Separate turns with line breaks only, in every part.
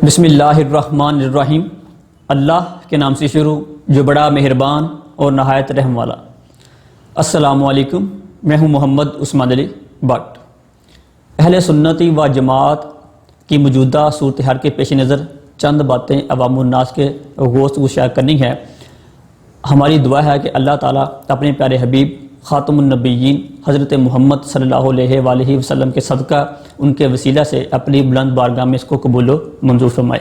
بسم اللہ الرحمن الرحیم۔ اللہ کے نام سے شروع جو بڑا مہربان اور نہایت رحم والا۔ السلام علیکم، میں ہوں محمد عثمان علی بٹ۔ اہل سنتی و جماعت کی موجودہ صورتحال کے پیش نظر چند باتیں عوام الناس کے گوشت گوشہ کرنی ہے۔ ہماری دعا ہے کہ اللہ تعالیٰ اپنے پیارے حبیب خاتم النبیین حضرت محمد صلی اللہ علیہ وآلہ وسلم کے صدقہ ان کے وسیلہ سے اپنی بلند بارگاہ میں اس کو قبول و منظور فرمائے۔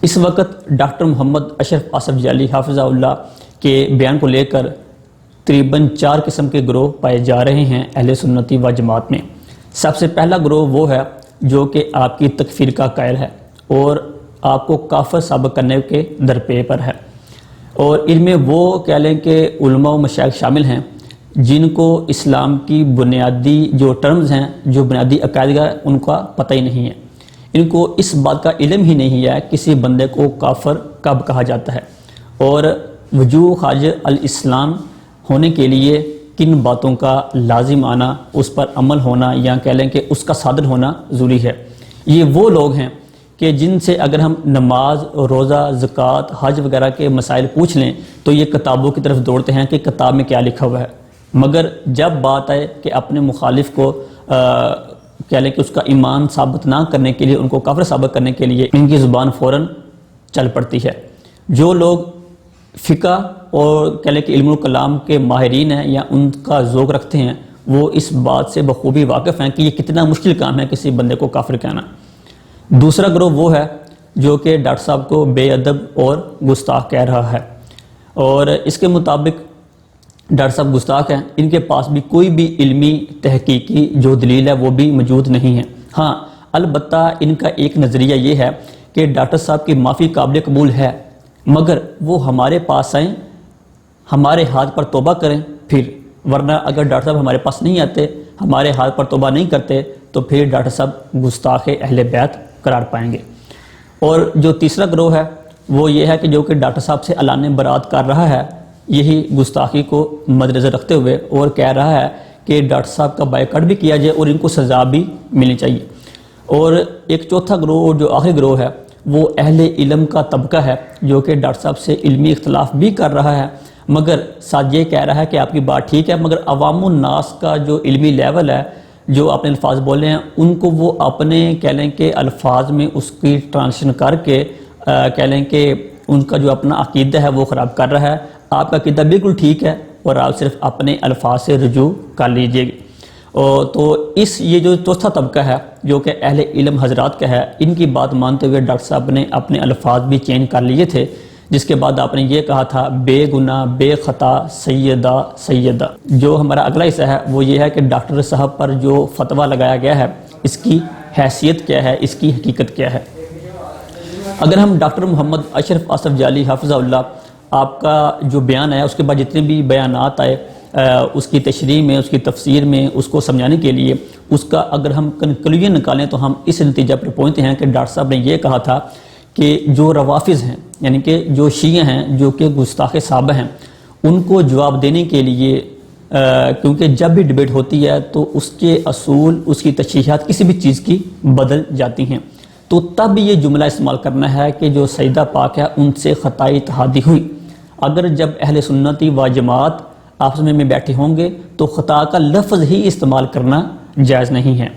اس وقت ڈاکٹر محمد اشرف آصف جعلی حافظہ اللہ کے بیان کو لے کر تقریباً 4 قسم کے گروہ پائے جا رہے ہیں اہل سنتی و جماعت میں۔ سب سے پہلا گروہ وہ ہے جو کہ آپ کی تکفیر کا قائل ہے اور آپ کو کافر ثابت کرنے کے درپے پر ہے، اور ان میں وہ کہہ لیں کہ علماء و مشائخ شامل ہیں جن کو اسلام کی بنیادی جو ٹرمز ہیں، جو بنیادی عقائد کا ان کا پتہ ہی نہیں ہے۔ ان کو اس بات کا علم ہی نہیں ہے کسی بندے کو کافر کب کہا جاتا ہے، اور وجوہ خارج الاسلام ہونے کے لیے کن باتوں کا لازم آنا، اس پر عمل ہونا، یا کہہ لیں کہ اس کا صادر ہونا ضروری ہے۔ یہ وہ لوگ ہیں کہ جن سے اگر ہم نماز، روزہ، زکوٰۃ، حج وغیرہ کے مسائل پوچھ لیں تو یہ کتابوں کی طرف دوڑتے ہیں کہ کتاب میں کیا لکھا ہوا ہے، مگر جب بات آئے کہ اپنے مخالف کو کہہ لیں کہ اس کا ایمان ثابت نہ کرنے کے لیے، ان کو کافر ثابت کرنے کے لیے ان کی زبان فوراً چل پڑتی ہے۔ جو لوگ فقہ اور کہہ لیں کہ علم الکلام کے ماہرین ہیں یا ان کا ذوق رکھتے ہیں، وہ اس بات سے بخوبی واقف ہیں کہ یہ کتنا مشکل کام ہے کسی بندے کو کافر کہنا۔ دوسرا گروہ وہ ہے جو کہ ڈاکٹر صاحب کو بے ادب اور گستاخ کہہ رہا ہے، اور اس کے مطابق ڈاکٹر صاحب گستاخ ہیں، ان کے پاس بھی کوئی بھی علمی تحقیقی جو دلیل ہے وہ بھی موجود نہیں ہے۔ ہاں البتہ ان کا ایک نظریہ یہ ہے کہ ڈاکٹر صاحب کی معافی قابل قبول ہے، مگر وہ ہمارے پاس آئیں، ہمارے ہاتھ پر توبہ کریں پھر، ورنہ اگر ڈاکٹر صاحب ہمارے پاس نہیں آتے، ہمارے ہاتھ پر توبہ نہیں کرتے، تو پھر ڈاکٹر صاحب گستاخ اہل بیت قرار پائیں گے۔ اور جو تیسرا گروہ ہے وہ یہ ہے کہ جو کہ ڈاکٹر صاحب سے اعلان برات کر رہا ہے، یہی گستاخی کو مد نظر رکھتے ہوئے، اور کہہ رہا ہے کہ ڈاکٹر صاحب کا بائیکاٹ بھی کیا جائے اور ان کو سزا بھی ملنی چاہیے۔ اور ایک چوتھا گروہ جو آخری گروہ ہے وہ اہل علم کا طبقہ ہے جو کہ ڈاکٹر صاحب سے علمی اختلاف بھی کر رہا ہے، مگر ساتھ یہ کہہ رہا ہے کہ آپ کی بات ٹھیک ہے، مگر عوام الناس کا جو علمی لیول ہے، جو اپنے الفاظ بولے ہیں، ان کو وہ اپنے کہہ لیں کہ الفاظ میں اس کی ٹرانسلیشن کر کے کہہ لیں کہ ان کا جو اپنا عقیدہ ہے وہ خراب کر رہا ہے۔ آپ کا عقیدہ بالکل ٹھیک ہے اور آپ صرف اپنے الفاظ سے رجوع کر لیجئے گا۔ تو یہ جو چوتھا طبقہ ہے جو کہ اہل علم حضرات کا ہے، ان کی بات مانتے ہوئے ڈاکٹر صاحب نے اپنے الفاظ بھی چینج کر لیے تھے، جس کے بعد آپ نے یہ کہا تھا بے گناہ بے خطا سیدہ سیدہ۔ جو ہمارا اگلا حصہ ہے وہ یہ ہے کہ ڈاکٹر صاحب پر جو فتویٰ لگایا گیا ہے اس کی حیثیت کیا ہے، اس کی حقیقت کیا ہے۔ اگر ہم ڈاکٹر محمد اشرف آصف جعلی حافظہ اللہ آپ کا جو بیان ہے، اس کے بعد جتنے بھی بیانات آئے اس کی تشریح میں، اس کی تفسیر میں، اس کو سمجھانے کے لیے، اس کا اگر ہم کنکلوژن نکالیں تو ہم اس نتیجہ پر پہنچتے ہیں کہ ڈاکٹر صاحب نے یہ کہا تھا کہ جو روافظ ہیں، یعنی کہ جو شیعہ ہیں جو کہ گستاخ صحابہ ہیں، ان کو جواب دینے کے لیے کیونکہ جب بھی ڈبیٹ ہوتی ہے تو اس کے اصول، اس کی تشریحات کسی بھی چیز کی بدل جاتی ہیں، تو تب یہ جملہ استعمال کرنا ہے کہ جو سیدہ پاک ہے ان سے خطائی اتحادی ہوئی۔ اگر جب اہل سنتی و جماعت آپس میں بیٹھے ہوں گے تو خطا کا لفظ ہی استعمال کرنا جائز نہیں ہے۔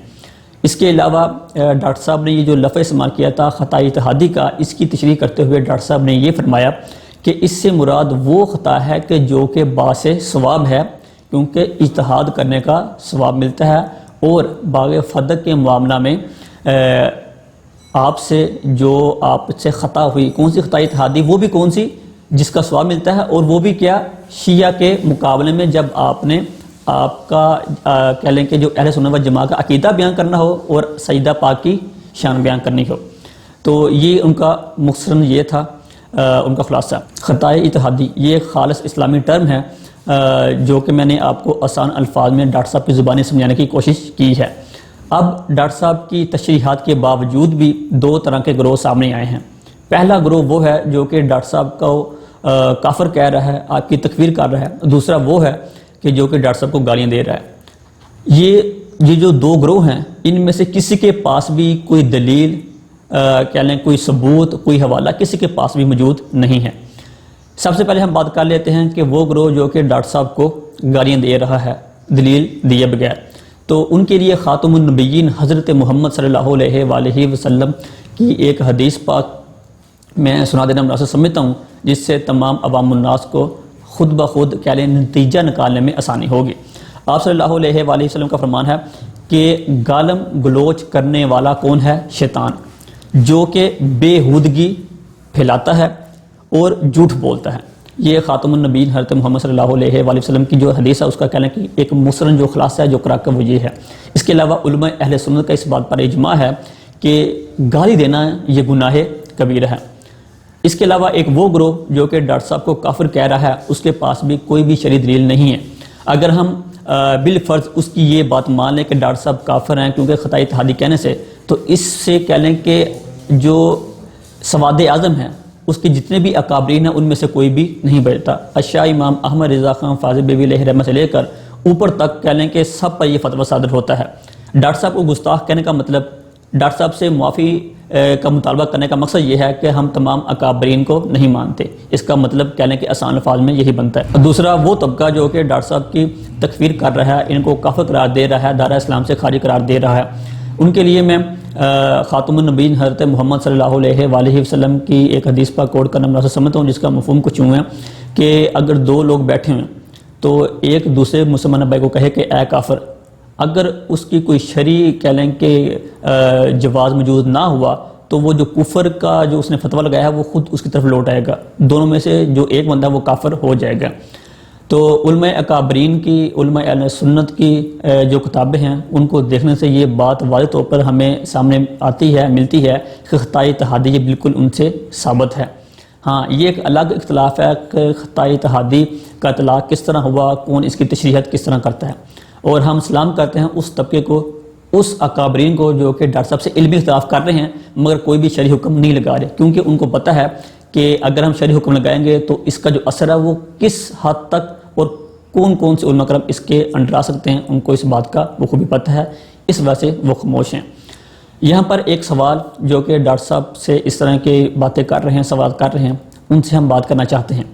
اس کے علاوہ ڈاکٹر صاحب نے یہ جو لفظ استعمال کیا تھا خطائی اتحادی کا، اس کی تشریح کرتے ہوئے ڈاکٹر صاحب نے یہ فرمایا کہ اس سے مراد وہ خطا ہے کہ جو کہ باعث ثواب ہے، کیونکہ اجتہاد کرنے کا ثواب ملتا ہے، اور باغ فدق کے معاملہ میں آپ سے جو آپ سے خطا ہوئی، کون سی خطائی اتحادی، وہ بھی کون سی جس کا ثواب ملتا ہے، اور وہ بھی کیا شیعہ کے مقابلے میں جب آپ نے آپ کا کہہ لیں کہ جو اہل سنت و جماعت کا عقیدہ بیان کرنا ہو اور سیدہ پاک کی شان بیان کرنی ہو۔ تو یہ ان کا مختصراً یہ تھا ان کا خلاصہ۔ خطائے اتحادی یہ ایک خالص اسلامی ٹرم ہے جو کہ میں نے آپ کو آسان الفاظ میں ڈاکٹر صاحب کی زبانی سمجھانے کی کوشش کی ہے۔ اب ڈاکٹر صاحب کی تشریحات کے باوجود بھی 2 طرح کے گروہ سامنے آئے ہیں۔ پہلا گروہ وہ ہے جو کہ ڈاکٹر صاحب کو کافر کہہ رہا ہے، آپ کی تکفیر کر رہا ہے۔ دوسرا وہ ہے کہ جو کہ ڈاکٹر صاحب کو گالیاں دے رہا ہے۔ یہ جو 2 گروہ ہیں، ان میں سے کسی کے پاس بھی کوئی دلیل کہہ لیں کوئی ثبوت، کوئی حوالہ کسی کے پاس بھی موجود نہیں ہے۔ سب سے پہلے ہم بات کر لیتے ہیں کہ وہ گروہ جو کہ ڈاکٹر صاحب کو گالیاں دے رہا ہے دلیل دیے بغیر، تو ان کے لیے خاتم النبیین حضرت محمد صلی اللہ علیہ وآلہ وسلم کی ایک حدیث پاک میں سنا دینا مناسب سمجھتا ہوں، جس سے تمام عوام الناس کو خود بخود کہہ لیں نتیجہ نکالنے میں آسانی ہوگی۔ آپ صلی اللہ علیہ وآلہ وسلم کا فرمان ہے کہ گالم گلوچ کرنے والا کون ہے؟ شیطان، جو کہ بےہودگی پھیلاتا ہے اور جھوٹ بولتا ہے۔ یہ خاتم النبیین حضرت محمد صلی اللہ علیہ وآلہ وسلم کی جو حدیث ہے اس کا کہہ لیں کہ ایک مسرن جو خلاصہ ہے جو قرآن کا وہ یہ ہے۔ اس کے علاوہ علماء اہل سنت کا اس بات پر اجماع ہے کہ گالی دینا یہ گناہ کبیرہ ہے۔ اس کے علاوہ ایک وہ گروہ جو کہ ڈاکٹر صاحب کو کافر کہہ رہا ہے، اس کے پاس بھی کوئی بھی شرعی دلیل نہیں ہے۔ اگر ہم بالفرض اس کی یہ بات مان لیں کہ ڈاکٹر صاحب کافر ہیں کیونکہ خطائی اتحادی کہنے سے، تو اس سے کہہ لیں کہ جو سواد اعظم ہیں اس کے جتنے بھی اکابرین ہیں ان میں سے کوئی بھی نہیں بچتا۔ اشیاء امام احمد رضا خان فاضل بیوی علیہ رحمہ سے لے کر اوپر تک کہہ لیں کہ سب پر یہ فتویٰ صادر ہوتا ہے۔ ڈاکٹر صاحب کو گستاخ کہنے کا مطلب، ڈاکٹر صاحب سے معافی کا مطالبہ کرنے کا مقصد یہ ہے کہ ہم تمام اکابرین کو نہیں مانتے۔ اس کا مطلب کہہ لیں کہ آسان الفاظ میں یہی بنتا ہے۔ دوسرا وہ طبقہ جو کہ ڈاکٹر صاحب کی تکفیر کر رہا ہے، ان کو کافر قرار دے رہا ہے، دائرہ اسلام سے خارج قرار دے رہا ہے، ان کے لیے میں خاتم النبیین حضرت محمد صلی اللہ علیہ وآلہ وسلم کی ایک حدیث پر کوٹ کرنا مناسب سمجھتا ہوں، جس کا مفہوم کچھ یوں ہے کہ اگر دو لوگ بیٹھے ہیں تو ایک دوسرے مسلمان بھائی کو کہے کہ اے کافر، اگر اس کی کوئی شرعی کہہ لیں کہ جواز موجود نہ ہوا تو وہ جو کفر کا جو اس نے فتویٰ لگایا ہے وہ خود اس کی طرف لوٹ آئے گا، دونوں میں سے جو ایک بندہ وہ کافر ہو جائے گا۔ تو علماء اکابرین کی، علماء اہل سنت کی جو کتابیں ہیں ان کو دیکھنے سے یہ بات واضح طور پر ہمیں سامنے آتی ہے، ملتی ہے کہ خطائی اتحادی یہ بالکل ان سے ثابت ہے۔ ہاں، یہ ایک الگ اختلاف ہے کہ خطائی اتحادی کا اطلاق کس طرح ہوا، کون اس کی تشریحات کس طرح کرتا ہے، اور ہم سلام کرتے ہیں اس طبقے کو، اس اکابرین کو جو کہ ڈاکٹر صاحب سے علمی اختلاف کر رہے ہیں مگر کوئی بھی شرعی حکم نہیں لگا رہے، کیونکہ ان کو پتہ ہے کہ اگر ہم شرعی حکم لگائیں گے تو اس کا جو اثر ہے وہ کس حد تک اور کون کون سے علماء کرام اس کے انڈر آ سکتے ہیں، ان کو اس بات کا بخوبی پتہ ہے، اس وجہ سے وہ خاموش ہیں۔ یہاں پر ایک سوال جو کہ ڈاکٹر صاحب سے اس طرح کی باتیں کر رہے ہیں، سوال کر رہے ہیں، ان سے ہم بات کرنا چاہتے ہیں۔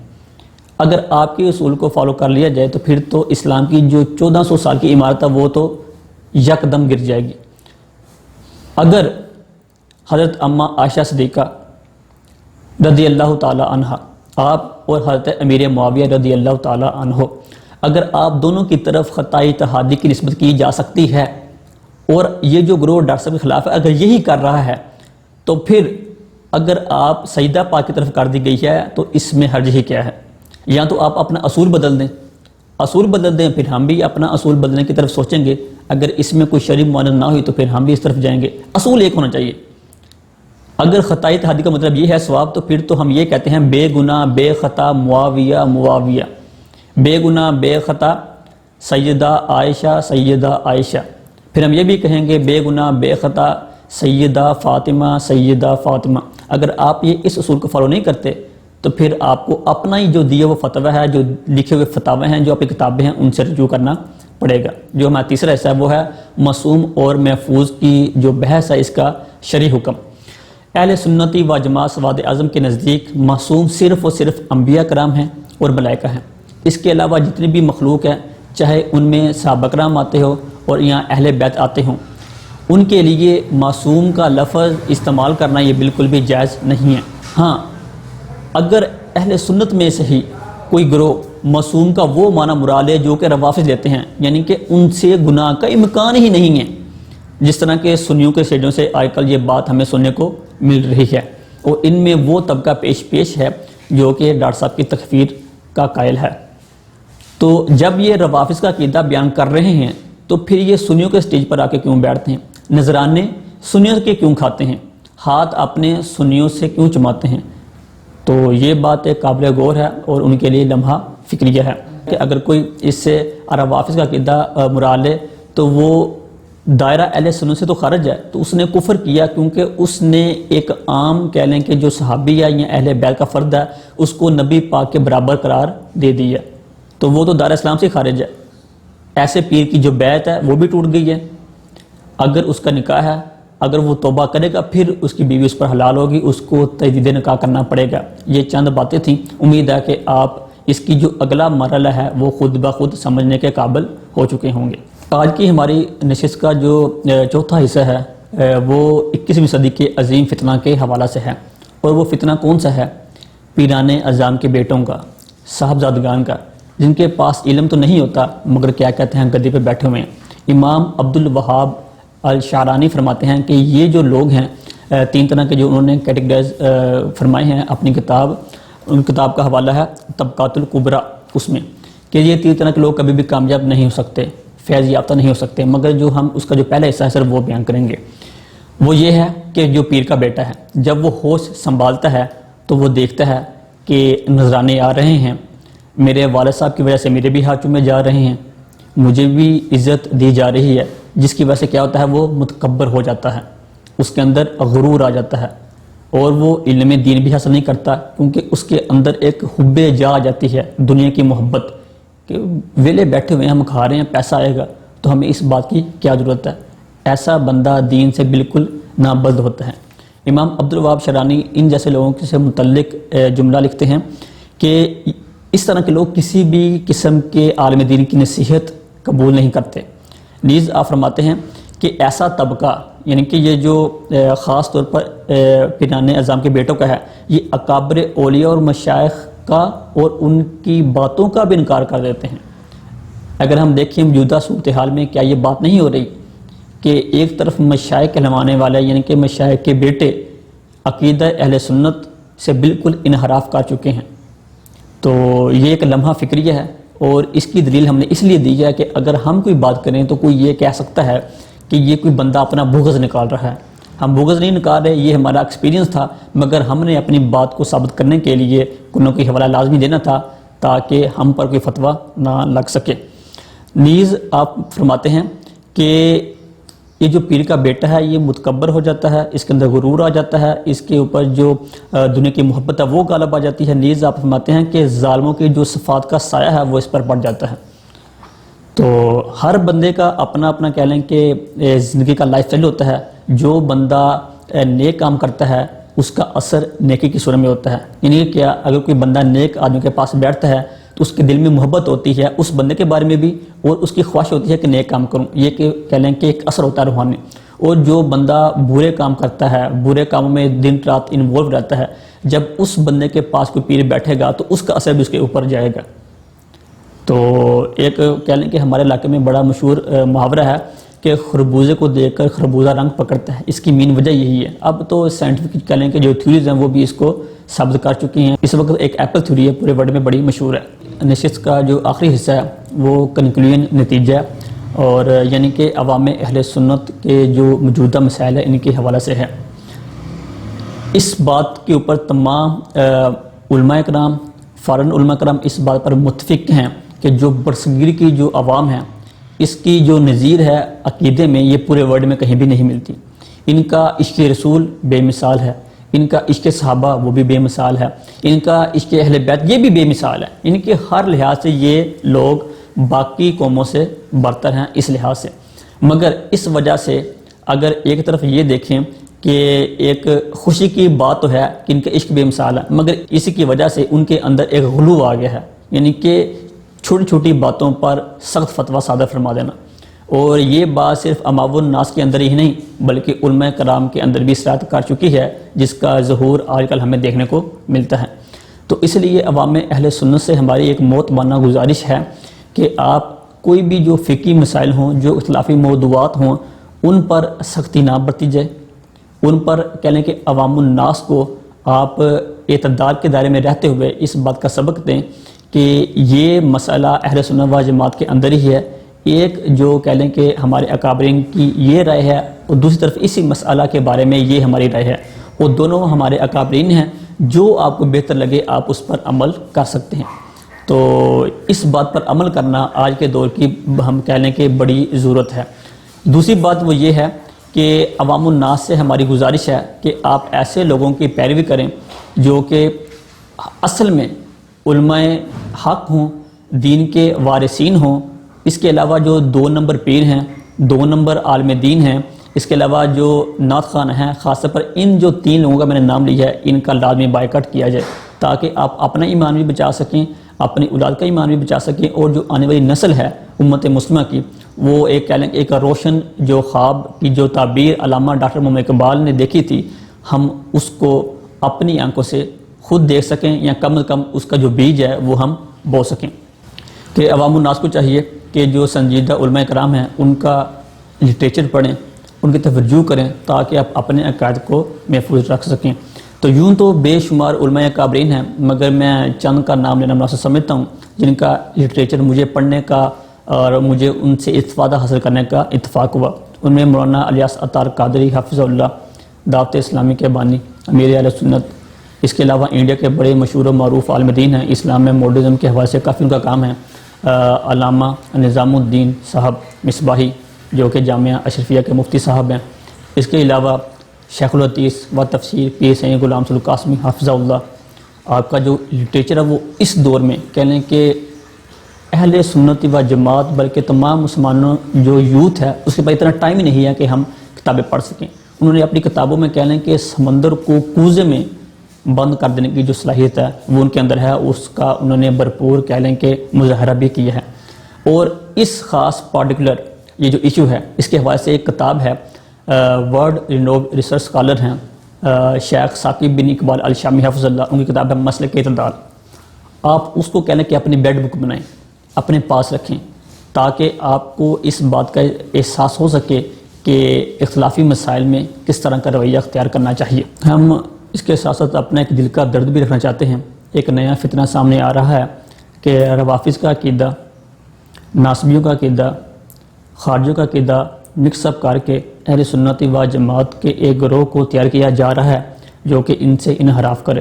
اگر آپ کے اصول کو فالو کر لیا جائے تو پھر تو اسلام کی جو 1400 سال کی عمارت ہے وہ تو یکدم گر جائے گی۔ اگر حضرت اماں عائشہ صدیقہ رضی اللہ تعالی عنہ، آپ اور حضرت امیر معاویہ رضی اللہ تعالی عنہ، اگر آپ دونوں کی طرف خطائی اتحادی کی نسبت کی جا سکتی ہے اور یہ جو گروہ ڈاکٹر صاحب کے خلاف ہے اگر یہی کر رہا ہے، تو پھر اگر آپ سجدہ پاک کی طرف کر دی گئی ہے تو اس میں حرج ہی کیا ہے؟ یا تو آپ اپنا اصول بدل دیں، پھر ہم بھی اپنا اصول بدلنے کی طرف سوچیں گے۔ اگر اس میں کوئی شرعی معاند نہ ہوئی تو پھر ہم بھی اس طرف جائیں گے۔ اصول ایک ہونا چاہیے۔ اگر خطائی اتحادی کا مطلب یہ ہے ثواب، تو پھر تو ہم یہ کہتے ہیں بے گناہ بے خطا معاویہ، بے گناہ بے خطا سیدہ عائشہ، پھر ہم یہ بھی کہیں گے بے گناہ بے خطا سیدہ فاطمہ۔ اگر آپ یہ اس اصول کو فالو نہیں کرتے تو پھر آپ کو اپنا ہی جو دیا وہ فتویٰ ہے، جو لکھے ہوئے فتاوے ہیں، جو آپ کی کتابیں ہیں، ان سے رجوع کرنا پڑے گا۔ جو ہمارا تیسرا حصہ ہے وہ ہے معصوم اور محفوظ کی جو بحث ہے، اس کا شرعی حکم۔ اہل سنتی و جماعت سواد اعظم کے نزدیک معصوم صرف اور صرف انبیاء کرام ہیں اور ملائکہ ہیں۔ اس کے علاوہ جتنی بھی مخلوق ہیں، چاہے ان میں صحابہ کرام آتے ہو اور یہاں اہل بیت آتے ہوں، ان کے لیے معصوم کا لفظ استعمال کرنا یہ بالکل بھی جائز نہیں ہے۔ ہاں، اگر اہل سنت میں سے ہی کوئی گروہ معصوم کا وہ معنی مراد ہے جو کہ روافض لیتے ہیں، یعنی کہ ان سے گناہ کا امکان ہی نہیں ہے، جس طرح کے سنیوں کے سیڈوں سے آج کل یہ بات ہمیں سننے کو مل رہی ہے، اور ان میں وہ طبقہ پیش ہے جو کہ ڈاکٹر صاحب کی تکفیر کا قائل ہے۔ تو جب یہ روافض کا عقیدہ بیان کر رہے ہیں تو پھر یہ سنیوں کے سٹیج پر آ کے کیوں بیٹھتے ہیں؟ نذرانے سنیوں کے کیوں کھاتے ہیں؟ ہاتھ اپنے سنیوں سے کیوں چماتے ہیں؟ تو یہ بات ایک قابل غور ہے اور ان کے لیے لمحہ فکریہ ہے کہ اگر کوئی اس سے روافض کا عقیدہ مراد لے تو وہ دائرہ اہل سنت سے تو خارج ہے، تو اس نے کفر کیا، کیونکہ اس نے ایک عام کہہ لیں کہ جو صحابی ہے یا اہل بیت کا فرد ہے اس کو نبی پاک کے برابر قرار دے دی ہے، تو وہ تو دائرہ اسلام سے خارج ہے۔ ایسے پیر کی جو بیعت ہے وہ بھی ٹوٹ گئی ہے۔ اگر اس کا نکاح ہے، اگر وہ توبہ کرے گا پھر اس کی بیوی اس پر حلال ہوگی، اس کو تجدید نکاح کرنا پڑے گا۔ یہ چند باتیں تھیں، امید ہے کہ آپ اس کی جو اگلا مرحلہ ہے وہ خود بخود سمجھنے کے قابل ہو چکے ہوں گے۔ آج کی ہماری نشست کا جو چوتھا حصہ ہے وہ 21ویں صدی کے عظیم فتنہ کے حوالہ سے ہے، اور وہ فتنہ کون سا ہے؟ پیران اعظام کے بیٹوں کا، صاحبزادگان کا، جن کے پاس علم تو نہیں ہوتا مگر کیا کہتے ہیں گدی پہ بیٹھے ہوئے ہیں۔ امام عبد الوہاب الشعرانی فرماتے ہیں کہ یہ جو لوگ ہیں، تین طرح کے جو انہوں نے کیٹیگرائز فرمائے ہیں اپنی کتاب، ان کتاب کا حوالہ ہے طبقات الکبریٰ، اس میں کہ یہ تین طرح کے لوگ کبھی بھی کامیاب نہیں ہو سکتے، فیض یافتہ نہیں ہو سکتے، مگر جو ہم اس کا جو پہلا حصہ ہے سر وہ بیان کریں گے۔ وہ یہ ہے کہ جو پیر کا بیٹا ہے جب وہ ہوش سنبھالتا ہے تو وہ دیکھتا ہے کہ نذرانے آ رہے ہیں، میرے والد صاحب کی وجہ سے میرے بھی ہاتھ چومے جا رہے ہیں، مجھے بھی عزت دی جا رہی ہے، جس کی وجہ سے کیا ہوتا ہے وہ متکبر ہو جاتا ہے، اس کے اندر غرور آ جاتا ہے، اور وہ علم دین بھی حاصل نہیں کرتا، کیونکہ اس کے اندر ایک حب جا آ جاتی ہے، دنیا کی محبت، کہ ویلے بیٹھے ہوئے ہیں، ہم کھا رہے ہیں، پیسہ آئے گا تو ہمیں اس بات کی کیا ضرورت ہے۔ ایسا بندہ دین سے بالکل نابلد ہوتا ہے۔ امام عبد الوہاب شعرانی ان جیسے لوگوں سے متعلق جملہ لکھتے ہیں کہ اس طرح کے لوگ کسی بھی قسم کے عالم دین کی نصیحت قبول نہیں کرتے۔ نیز آپ فرماتے ہیں کہ ایسا طبقہ، یعنی کہ یہ جو خاص طور پر پیران اعظام کے بیٹوں کا ہے، یہ اکابر اولیاء اور مشائخ کا اور ان کی باتوں کا بھی انکار کر دیتے ہیں۔ اگر ہم دیکھیں موجودہ صورتحال میں کیا یہ بات نہیں ہو رہی کہ ایک طرف مشائخ کہلوانے والے، یعنی کہ مشائخ کے بیٹے عقیدہ اہل سنت سے بالکل انحراف کر چکے ہیں۔ تو یہ ایک لمحہ فکریہ ہے، اور اس کی دلیل ہم نے اس لیے دی ہے کہ اگر ہم کوئی بات کریں تو کوئی یہ کہہ سکتا ہے کہ یہ کوئی بندہ اپنا بغض نکال رہا ہے۔ ہم بغض نہیں نکال رہے، یہ ہمارا ایکسپیرینس تھا، مگر ہم نے اپنی بات کو ثابت کرنے کے لیے کنوں کی حوالہ لازمی دینا تھا تاکہ ہم پر کوئی فتویٰ نہ لگ سکے۔ نیز آپ فرماتے ہیں کہ یہ جو پیر کا بیٹا ہے یہ متکبر ہو جاتا ہے، اس کے اندر غرور آ جاتا ہے، اس کے اوپر جو دنیا کی محبت ہے وہ غالب آ جاتی ہے۔ نیز آپ فرماتے ہیں کہ ظالموں کی جو صفات کا سایہ ہے وہ اس پر پڑ جاتا ہے۔ تو ہر بندے کا اپنا اپنا کہہ لیں کہ زندگی کا لائف سٹائل ہوتا ہے۔ جو بندہ نیک کام کرتا ہے اس کا اثر نیکی کی صورت میں ہوتا ہے، یعنی کیا اگر کوئی بندہ نیک آدمی کے پاس بیٹھتا ہے تو اس کے دل میں محبت ہوتی ہے اس بندے کے بارے میں بھی، اور اس کی خواہش ہوتی ہے کہ نیک کام کروں، یہ کہ کہہ لیں کہ ایک اثر ہوتا ہے روحانی۔ اور جو بندہ برے کام کرتا ہے، برے کاموں میں دن رات انوالو رہتا ہے، جب اس بندے کے پاس کوئی پیر بیٹھے گا تو اس کا اثر بھی اس کے اوپر جائے گا۔ تو ایک کہہ لیں کہ ہمارے علاقے میں بڑا مشہور محاورہ ہے کہ خربوزے کو دیکھ کر خربوزہ رنگ پکڑتا ہے، اس کی مین وجہ یہی ہے۔ اب تو سائنٹیفک کہہ لیں کہ جو تھیوریز ہیں وہ بھی اس کو ثابت کر چکی ہیں۔ اس وقت ایک ایپل تھیوری ہے، پورے ورلڈ میں بڑی مشہور ہے۔ نشست کا جو آخری حصہ ہے وہ کنکلوژن نتیجہ ہے، اور یعنی کہ عوام اہل سنت کے جو موجودہ مسائل ہیں ان کے حوالے سے ہے۔ اس بات کے اوپر تمام علماء کرام، فارن علماء کرام اس بات پر متفق ہیں کہ جو برصغیر کی جو عوام ہے اس کی جو نظیر ہے عقیدے میں یہ پورے ورلڈ میں کہیں بھی نہیں ملتی۔ ان کا عشق رسول بے مثال ہے، ان کا عشق صحابہ وہ بھی بے مثال ہے، ان کا عشق اہل بیت یہ بھی بے مثال ہے، ان کے ہر لحاظ سے یہ لوگ باقی قوموں سے برتر ہیں اس لحاظ سے۔ مگر اس وجہ سے اگر ایک طرف یہ دیکھیں کہ ایک خوشی کی بات تو ہے کہ ان کا عشق بے مثال ہے، مگر اسی کی وجہ سے ان کے اندر ایک غلو آ گیا ہے، یعنی کہ چھوٹی چھوٹی باتوں پر سخت فتویٰ صادر فرما دینا۔ اور یہ بات صرف عوام الناس کے اندر ہی نہیں بلکہ علماء کرام کے اندر بھی سرایت کر چکی ہے، جس کا ظہور آج کل ہمیں دیکھنے کو ملتا ہے۔ تو اس لیے عوام اہل سنت سے ہماری ایک معتمانہ گزارش ہے کہ آپ کوئی بھی جو فقہی مسائل ہوں، جو اختلافی موضوعات ہوں، ان پر سختی نہ برتی جائے، ان پر کہہ لیں کہ عوام الناس کو آپ اعتدال کے دائرے میں رہتے ہوئے اس بات کا سبق دیں کہ یہ مسئلہ اہل سنت و جماعت کے اندر ہی ہے۔ ایک جو کہہ لیں کہ ہمارے اکابرین کی یہ رائے ہے اور دوسری طرف اسی مسئلہ کے بارے میں یہ ہماری رائے ہے، وہ دونوں ہمارے اکابرین ہیں، جو آپ کو بہتر لگے آپ اس پر عمل کر سکتے ہیں۔ تو اس بات پر عمل کرنا آج کے دور کی ہم کہہ لیں کہ بڑی ضرورت ہے۔ دوسری بات وہ یہ ہے کہ عوام الناس سے ہماری گزارش ہے کہ آپ ایسے لوگوں کی پیروی کریں جو کہ اصل میں علماء حق ہوں، دین کے وارثین ہوں۔ اس کے علاوہ جو 2 نمبر پیر ہیں، 2 نمبر عالم دین ہیں، اس کے علاوہ جو نعت خوان ہیں، خاص طور پر ان جو 3 لوگوں کا میں نے نام لیا ہے، ان کا لازمی بائیکاٹ کیا جائے تاکہ آپ اپنا ایمان بھی بچا سکیں، اپنی اولاد کا ایمان بھی بچا سکیں، اور جو آنے والی نسل ہے امت مسلمہ کی، وہ ایک کہہ لیں کہ ایک روشن جو خواب کی جو تعبیر علامہ ڈاکٹر محمد اقبال نے دیکھی تھی، ہم اس کو اپنی آنکھوں سے خود دیکھ سکیں، یا کم از کم اس کا جو بیج ہے وہ ہم بو سکیں۔ کہ عوام الناس کو چاہیے کہ جو سنجیدہ علماء کرام ہیں ان کا لٹریچر پڑھیں، ان کی طرف رجوع کریں تاکہ آپ اپنے عقائد کو محفوظ رکھ سکیں۔ تو یوں تو بے شمار علماء کابرین ہیں، مگر میں چند کا نام لینا مناسب سمجھتا ہوں جن کا لٹریچر مجھے پڑھنے کا اور مجھے ان سے استفادہ حاصل کرنے کا اتفاق ہوا۔ ان میں مولانا الیاس عطار قادری حافظ اللہ، دعوت اسلامی کے بانی، امیر اہل سنت، اس کے علاوہ انڈیا کے بڑے مشہور و معروف عالم دین ہیں، اسلام میں ماڈرنزم کے حوالے سے کافی ان کا کام ہے، علامہ نظام الدین صاحب مصباحی جو کہ جامعہ اشرفیہ کے مفتی صاحب ہیں۔ اس کے علاوہ شیخ الحدیث و تفسیر پیر سید غلام صلی القاسمی حافظہ اللہ۔ آپ کا جو لٹریچر ہے وہ اس دور میں کہہ لیں کہ اہل سنت و جماعت بلکہ تمام مسلمانوں جو یوتھ ہے اس کے پاس اتنا ٹائم ہی نہیں ہے کہ ہم کتابیں پڑھ سکیں۔ انہوں نے اپنی کتابوں میں کہہ لیں کہ سمندر کو کوزے میں بند کر دینے کی جو صلاحیت ہے وہ ان کے اندر ہے، اس کا انہوں نے بھرپور کہہ لیں کہ مظاہرہ بھی کیا ہے۔ اور اس خاص پارٹیکولر یہ جو ایشو ہے اس کے حوالے سے ایک کتاب ہے، ورلڈ رینوڈ ریسرچ اسکالر ہیں شیخ ثاقب بن اقبال الشامی حفظ اللہ، ان کی کتاب ہے مسلک اعتدال۔ آپ اس کو کہہ لیں کہ اپنی بیڈ بک بنائیں، اپنے پاس رکھیں تاکہ آپ کو اس بات کا احساس ہو سکے کہ اختلافی مسائل میں کس طرح کا رویہ اختیار کرنا چاہیے۔ ہم اس کے ساتھ ساتھ اپنا ایک دل کا درد بھی رکھنا چاہتے ہیں۔ ایک نیا فتنہ سامنے آ رہا ہے کہ روافظ کا عقیدہ، ناصبیوں کا عقیدہ، خارجوں کا عقیدہ مکس اپ کر کے اہل سنت و جماعت کے ایک گروہ کو تیار کیا جا رہا ہے جو کہ ان سے انحراف کرے۔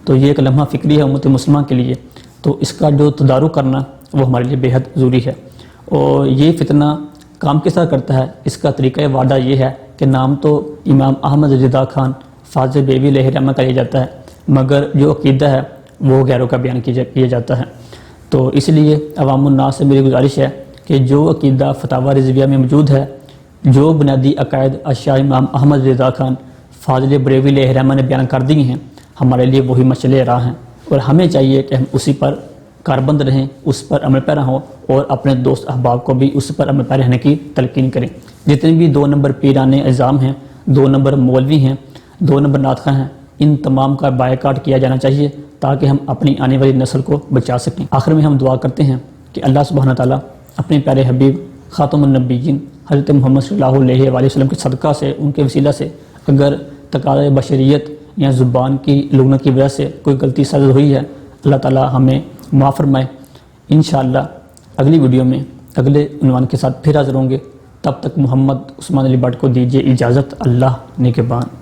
تو یہ ایک لمحہ فکری ہے امت مسلمہ کے لیے، تو اس کا جو تدارک کرنا وہ ہمارے لیے بے حد ضروری ہے۔ اور یہ فتنہ کام کس طرح کرتا ہے، اس کا طریقہ وعدہ یہ ہے کہ نام تو امام احمد رضا خان فاضل بیوی علیہ رحمہ کا لیا جاتا ہے، مگر جو عقیدہ ہے وہ غیروں کا بیان کیا جاتا ہے۔ تو اس لیے عوام الناس سے میری گزارش ہے کہ جو عقیدہ فتاوی رضویہ میں موجود ہے، جو بنیادی عقائد اشیاء امام احمد رضا خان فاضل بریلوی علیہ رحمہ نے بیان کر دی ہیں، ہمارے لیے وہی مشعل راہ ہیں، اور ہمیں چاہیے کہ ہم اسی پر کاربند رہیں، اس پر عمل پیرا ہوں، اور اپنے دوست احباب کو بھی اس پر عمل پیرا رہنے کی تلقین کریں۔ جتنے بھی 2 نمبر پیران اعظام ہیں، 2 نمبر مولوی ہیں، 2 نمبر نعت خواں ہیں، ان تمام کا بائیکاٹ کیا جانا چاہیے تاکہ ہم اپنی آنے والی نسل کو بچا سکیں۔ آخر میں ہم دعا کرتے ہیں کہ اللہ سبحانہ تعالیٰ اپنے پیارے حبیب خاتم النبیین حضرت محمد صلی اللہ علیہ وآلہ وسلم کے صدقہ سے، ان کے وسیلہ سے اگر تقاضۂ بشریت یا زبان کی لغنت کی وجہ سے کوئی غلطی صادر ہوئی ہے، اللہ تعالیٰ ہمیں معاف فرمائے۔ انشاءاللہ اگلی ویڈیو میں اگلے عنوان کے ساتھ پھر حاضر ہوں گے، تب تک محمد عثمان علی بٹ کو دیجیے اجازت۔ اللہ نگہبان۔